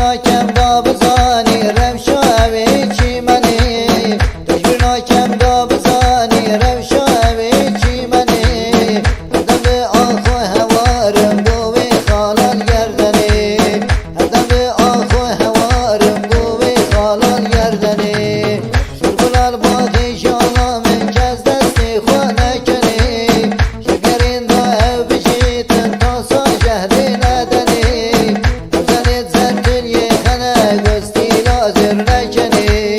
ناکم دا بزانی روشا اوی چی منی تجبیر ناکم دا بزانی روشا اوی چی منی هردم به آخ و هوارم گوی خالان گردنی هردم به آخ و هوارم گوی خالان گردنی سرگلال باقی شالا من کس دستی خواه نکنی شگرین دا او بجیتن تا سا شهری ندنی بزنید زرتر یه خنه گستی لازر نکنی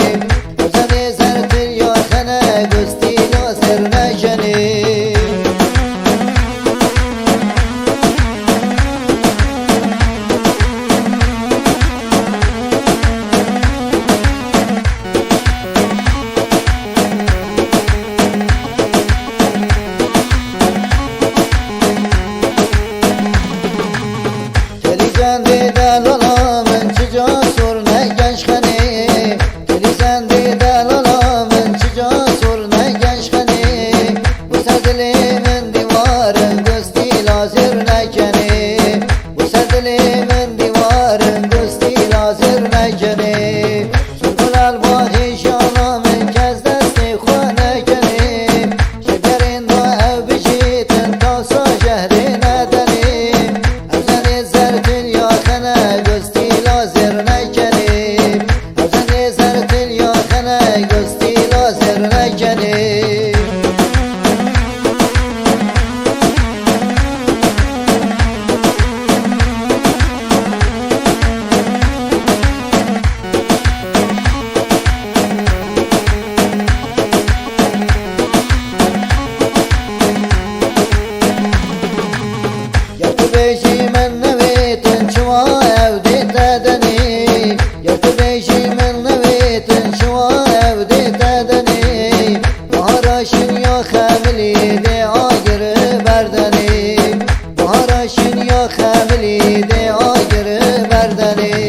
بزنید زرتر یا خنه گستی لازر نکنی Telizende delala men çica sor ne genç kani Telizende delala men çica sor ne genç kani Bu serdilimin divarın gösti lazır ne keni Bu serdilimin divarın gösti lazır ne keni Sürgülal bahi şala men kez desti khua ne keni Şekerin da ev bişitin tasa şehri ne deni Evzeni zertil ya khana gösti lazır ne keni Evzeni zertil ya khana gösti lazır ne keni Beşi men nevetin şuva evde tedeni Yırtı beşi men nevetin şuva evde tedeni Baharaşın ya xemili de agırı berdeni Baharaşın ya xemili de agırı berdeni